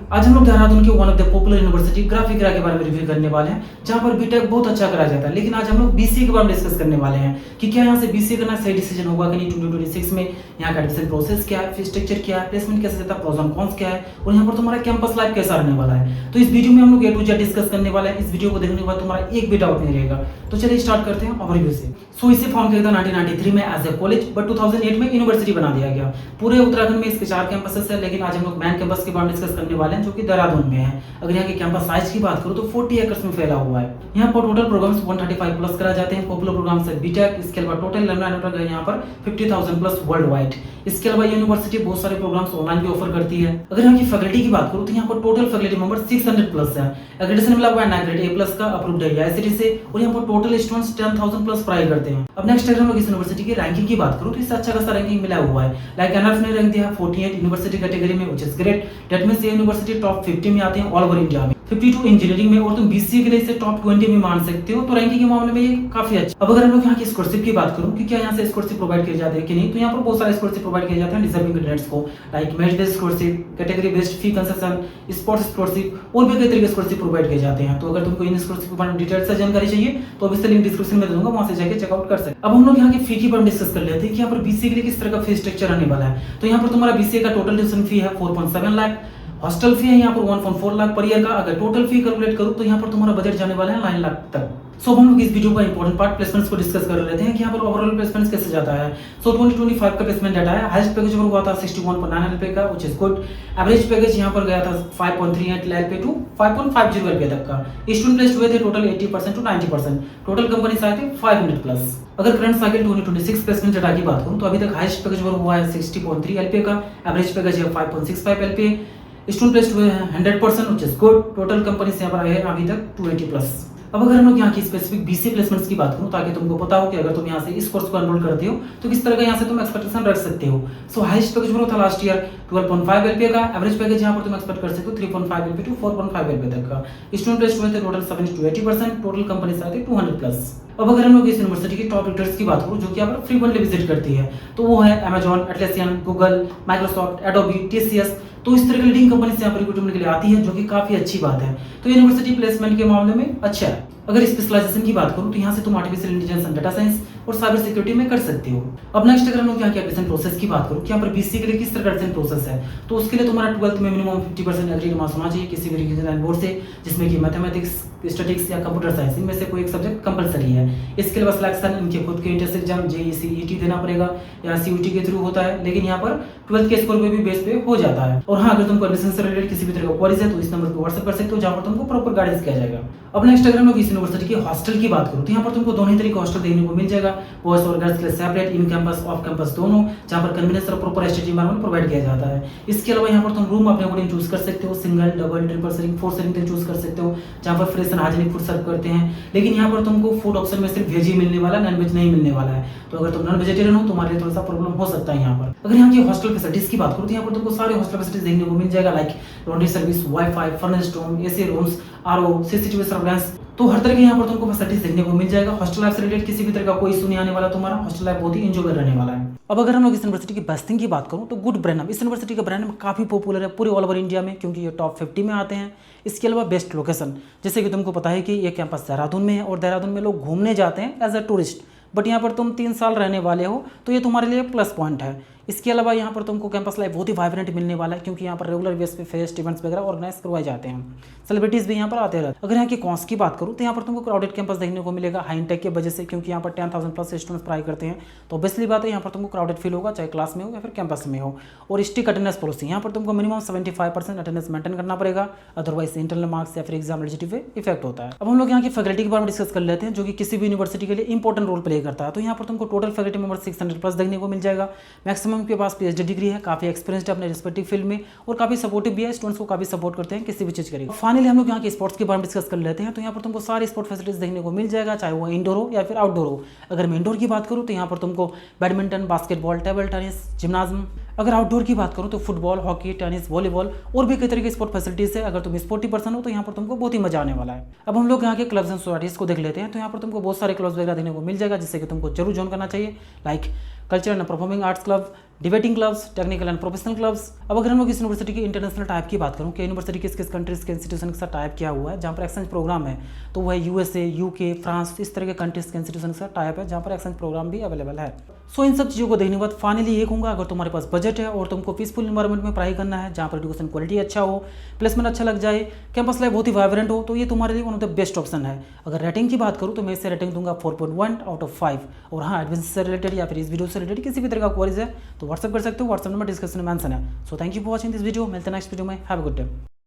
आज हम लोग देहरादून के one of the popular university Graphic Era के बारे में रिव्यू करने वाले हैं, जहां पर बीटेक बहुत अच्छा कराया जाता है। लेकिन आज हम लोग बीसीए के बारे में डिस्कस करने वाले हैं कि क्या यहाँ से बीसीए करना सही डिसीजन होगा कि नहीं 2026 में। यहाँ का एडमिशन प्रोसेस क्या है, फीस स्ट्रक्चर क्या है, प्लेसमेंट कैसे जाता है, प्रोस एंड कॉन्स क्या है, और यहाँ पर तुम्हारा कैंपस लाइफ कैसा रहने वाला है। तो इस वीडियो में हम लोग ए टू जेड डिस्कस करने वाले हैं। इस वीडियो को देखने के बाद तुम्हारा एक भी डाउट नहीं रहेगा। तो चलिए स्टार्ट करते हैं ओवरव्यू से। सो इसे फाउंड किया था 1993 में एज ए कॉलेज, बट 2008 में यूनिवर्सिटी बना दिया गया। पूरे उत्तराखंड में इसके 4 कैंपसेस है, लेकिन आज हम लोग मेन कैंपस के बारे में डिस्कस करने वाले हैं जो कि देहरादून में है। अगर यहाँ के कैंपस साइज की बात करूँ तो 40 एकड़ में फैला हुआ है। यहाँ पर टोटल प्रोग्राम्स 135 प्लस कराए जाते हैं। पॉपुलर प्रोग्राम्स है बीटेक, इसके अलावा टोटल अलुमनी यहाँ पर 50,000 प्लस वर्ल्ड वाइड। इसके अलावा यूनिवर्सिटी बहुत सारे प्रोग्राम्स ऑनलाइन भी ऑफर करती है। अगर यहाँ की फैकल्टी की बात करूँ तो यहाँ पर टोटल फैकल्टी मेंबर 600 प्लस है। एग्रेडेशन मिला हुआ है नाइग्रेड ए प्लस का, अप्रूव्ड है आईसीटी से, और यहाँ पर टोटल स्टूडेंट्स 10,000 प्लस पढ़ाई करते हैं। अब नेक्स्ट अगर हम लोग इस यूनिवर्सिटी की रैंकिंग की बात करूँ तो इससे अच्छा खासा रैंकिंग मिला हुआ है। लाइक एनआरएफ ने रैंक दिया 48 यूनिवर्सिटी कैटेगरी में, which is great. That means ये यूनिवर्सिटी टॉप 50 में आते हैं ऑल ओवर इंडिया में। 52 इंजीनियरिंग में, और तुम बीसीए के लिए इसे टॉप 20 में मान सकते हो। तो रैंकिंग के मामले में ये काफी अच्छा। अब अगर हम लोग यहाँ की स्कॉलरशिप की बात करूँ कि क्या यहाँ से स्कॉलरशिप प्रोवाइड किए जाते हैं कि नहीं, तो यहाँ पर बहुत सारे स्कॉलरशिप प्रोवाइड किए जाते हैं डिजर्विंग कैंडिडेट्स को। Like merit based scholarship, category based फी कंसेशन, स्पोर्ट्स स्कॉलरशिप, और भी कई तरीके के स्कॉलरशिप प्रोवाइड किए जाते हैं। तो अगर तुमको इन स्कॉलरशिप के बारे में डिटेल से जानकारी चाहिए तो अभी से लिंक डिस्क्रिप्शन में दे दूंगा, वहां से जाकर चेकआउट कर सकते हैं। अब हम लोग यहाँ की फी की बारे में डिस्कस कर लेते हैं कि यहाँ पर बीसीए के लिए किस तरह का फी स्ट्रक्चर आने वाला है। तो यहाँ पर तुम्हारा बीसीए का टोटल ट्यूशन फी है 4.7 लाख। हॉस्टल फी है यहाँ पर 1.4 लाख पर ईयर का। अगर टोटल फी कैलकुलेट करूँ तो यहाँ पर तुम्हारा बजट जाने वाला है 9 लाख तक। सो हम लोग इस वीडियो का इंपॉर्टेंट पार्ट प्लेसमेंट्स को डिस्कस कर लेते हैं कि यहाँ पर ओवरऑल प्लेसमेंट्स कैसे जाता है। सो 2025 का प्लेसमेंट डाटा है। हाईएस्ट पैकेज हुआ था 61.9 रुपए का, which is good. Average package यहाँ पर गया था 5.38 लाख पे टू 5.50 रुपए तक का। स्टूडेंट प्लेस्ड हुए थे टोटल 80% टू 90%। टोटल कंपनीज आए थे 500 प्लस। अगर करंट साइकिल 2026 प्लेसमेंट डाटा की बात करूँ तो अभी तक हाईएस्ट पैकेज हुआ है 60.3 एलपीए का। एवरेज पैकेज है 5.65 एलपीए। स्टूडेंट प्लेस्ड हुए हैं 100%, which is good. Total companies यहाँ पर आए हैं अभी तक 280 प्लस। अब अगर हम लोग यहाँ की स्पेसिफिक बीसीए प्लेसमेंट्स की बात करूँ ताकि तुमको पता हो कि अगर तुम यहाँ से इस कोर्स को एनरोल करते हो तो किस तरह का यहाँ से तुम एक्सपेक्टेशन रख सकते हो। सो हाईएस्ट पैकेज था लास्ट ईयर 12.5 एलपीए का। एवरेज पैकेज यहाँ पर तुम एक्सपेक्ट कर सकते हो 3.5 एलपीए टू 4.5 एलपीए तक का। स्टूडेंट प्लेस्ड हुए थे टोटल 70 to 80%। टोटल कंपनीज आए थे 200 प्लस। अब अगर हम लोग इस यूनिवर्सिटी की टॉप रिक्रूटर्स की बात करूँ जो कि यहाँ पर फ्रीक्वेंटली विजिट करती है तो वो है Amazon, Atlassian, Google, Microsoft, Adobe, TCS. तो इस तरह की लीडिंग कंपनी से यहाँ पर रिक्रूटमेंट के लिए आती है, जो कि काफी अच्छी बात है। तो यूनिवर्सिटी प्लेसमेंट के मामले में अच्छा है। अगर स्पेशलाइजेशन की बात करूँ तो यहाँ से तुम artificial intelligence and data science और साइबर सिक्योरिटी में कर सकते हो। अब नेक्स्ट अगर हम लोग यहाँ के एडमिशन प्रोसेस की बात करूँ कि यहाँ पर बीसीए के लिए किस तरह का एडमिशन प्रोसेस है, तो उसके लिए तुम्हारा 12th में मिनिमम 50% एग्री मार्क्स होना चाहिए किसी भी रिकग्नाइज्ड बोर्ड से, जिसमें कि मैथमेटिक्स, स्टैटिस्टिक्स या कंप्यूटर साइंस, इनमें से कोई एक सब्जेक्ट कंपलसरी है। इसके अलावा सिलेक्शन इनके खुद के इंट्रेंस एग्जाम जेईई देना पड़ेगा या सीयूटी के थ्रू होता है, लेकिन यहाँ पर 12th के स्कोर पे भी बेस पे हो जाता है। और हाँ, अगर तुमको एडमिशन से रिलेटेड किसी भी तरह का क्वेरीज है तो इस नंबर पर व्हाट्सएप कर सकते हो, जहाँ पर तुमको प्रॉपर गाइडेंस किया जाएगा। अब नेक्स्ट अगर हम लोग इस यूनिवर्सिटी की हॉस्टल की बात करूँ तो यहाँ पर तुमको दोनों ही तरीके हॉस्टल देखने को मिल जाएगा। बॉयज और गर्ल्स के लिए separate, in campus off campus दोनों, जहाँ पर कन्वीनियंस और प्रॉपर स्टडी एनवायरनमेंट प्रोवाइड किया जाता है। इसके अलावा यहाँ पर तुम रूम अपने अकॉर्डिंग चूज कर सकते हो, single, double, triple sharing, 4 sharing तक चूज कर सकते हो, जहाँ पर फ्रेश एंड हाइजीनिक फूड सर्व करते हैं। लेकिन यहाँ पर तुमको फूड ऑप्शन में सिर्फ वेज ही मिलने वाला है, नॉन वेज नहीं मिलने वाला है। तो अगर तुम नॉन वेजिटेरियन हो तुम्हारे लिए थोड़ा सा प्रॉब्लम हो सकता है यहाँ पर। अगर यहाँ की हॉस्टल फैसिलिटीज की बात करूँ तो यहाँ पर तुमको सारे हॉस्टल फैसिलिटीज देखने को मिल जाएगा, like laundry service, wifi, furnished room, AC rooms, RO, CCTV surveillance. तो हर तरह के यहाँ पर तुमको फैसिलिटीज देखने को मिल जाएगा। हॉस्टल लाइफ से रिलेटेड किसी भी तरह का कोई इशू नहीं आने वाला, तुम्हारा हॉस्टल लाइफ बहुत ही एंजॉय रहने वाला है। अब अगर हम लोग इस यूनिवर्सिटी की बेस्ट थिंग की बात करूँ तो गुड ब्रांड नाम। इस यूनिवर्सिटी का ब्रांड नाम काफी पॉपुलर है पूरे ऑल ओवर इंडिया में, क्योंकि ये टॉप 50 में आते हैं। इसके अलावा बेस्ट लोकेशन, जैसे कि तुमको पता है कि ये कैंपस देहरादून में है और देहरादून में लोग घूमने जाते हैं एज अ टूरिस्ट, बट यहाँ पर तुम 3 साल रहने वाले हो तो ये तुम्हारे लिए प्लस पॉइंट है। इसके अलावा यहाँ पर तुमको कैंपस लाइफ बहुत ही वाइब्रेंट मिलने वाला है, क्योंकि यहाँ पर रेगुलर बेस पे फेस्ट इवेंट्स वगैरह ऑर्गेनाइज करवाए जाते हैं। सेलिब्रिटीज भी यहाँ पर आते रहते हैं। अगर यहाँ की कॉन्स की बात करूँ तो यहाँ पर तुमको क्राउडेड कैंपस देखने को मिलेगा हाई टेक की वजह से, क्योंकि यहाँ पर 10,000 प्लस स्टूडेंट्स पढ़ाई करते हैं। तो ऑब्वियसली बात है यहाँ पर तुमको क्राउडेड फील होगा, चाहे क्लास में हो या फिर कैंपस में हो। और स्ट्रिक्ट अटेंडेंस पॉलिसी, यहाँ पर तुमको मिनिमम 75% अटेंडेंस मेंटेन करना पड़ेगा, अदरवाइज इंटरनल मार्क्स या फिर एग्जाम एलिजिबिलिटी पे इफेक्ट होता है। अब हम लोग यहाँ की फैकल्टी के बारे में डिस्कस कर लेते हैं, जो कि किसी भी यूनिवर्सिटी के लिए इंपॉर्टेंट रोल प्ले करता है। तो यहाँ पर तुमको टोटल फैकल्टी मेंबर 600 प्लस देखने को मिल जाएगा। मैक्सिमम के पास पीएचडी डिग्री है, काफी एक्सपीरियंस्ड है अपने रिस्पेक्टिव फील्ड में, और काफी सपोर्टिव भी है, स्टूडेंट्स को काफी सपोर्ट करते हैं किसी भी चीज के लिए। फाइनली हम लोग यहाँ के स्पोर्ट्स के बारे में डिस्कस कर लेते हैं। तो यहाँ पर तुमको सारी स्पोर्ट फैसिलिटीज देखने को मिल जाएगा, चाहे वो इंडोर हो या फिर आउटडोर हो। अगर मैं इंडोर की बात करूँ तो यहाँ पर तुमको badminton, basketball, table tennis, gymnasium. अगर आउटडोर की बात करूँ तो फुटबॉल, हॉकी, टेनिस, वॉलीबॉल और भी कई तरह की स्पोर्ट फैसिलिटीज है। अगर तुम स्पोर्टी पर्सन हो तो यहाँ पर तुमको बहुत ही मजा आने वाला है। अब हम लोग यहाँ के क्लब्स एंड सोसाइटीज को देख लेते हैं। तो यहाँ पर तुमको बहुत सारे क्लब्स वगैरह देखने को मिल जाएगा, जिससे कि तुमको जरूर ज्वाइन करना चाहिए, like culture and performing arts club, debating clubs, technical and professional clubs. अब अगर हम लोग इस यूनिवर्सिटी की इंटरनेशनल टाइप की बात करूँ कि यूनिवर्सिटी किस किस कंट्रीज के इंस्टीट्यूशन के साथ टाइप किया हुआ है, जहाँ पर एक्सचेंज प्रोग्राम है, तो वह यूएसए, यूके, फ्रांस, इस तरह के कंट्रीज के इंस्टीट्यूशन के साथ टाइप है जहाँ पर एक्सचेंज प्रोग्राम भी अवेलेबल है। सो इन सब चीज़ों को देखने के बाद फाइनली ये कहूँगा, अगर तुम्हारे पास बजट है और तुमको पीसफुल इन्वायरमेंट में पढ़ाई करना है, जहाँ पर एजुकेशन क्वालिटी अच्छा हो, प्लेसमेंट अच्छा लग जाए, कैंपस लाइफ बहुत ही वाइब्रेंट हो, तो ये तुम्हारे लिए one of the best option है। अगर रेटिंग की बात करूँ तो मैं इससे रेटिंग दूंगा 4.1 आउट ऑफ 5। और हाँ, एडमिशन से रिलेटेड या फिर इस वीडियो से रिलेटेड किसी भी तरह का क्वेरीज है तो व्हाट्सअप कर सकते हो, व्हाट्सअप नंबर डिस्क्रिप्शन में मेंशन है। So thank you for watching this video, मिलते हैं नेक्स्ट वीडियो में। Have a good day.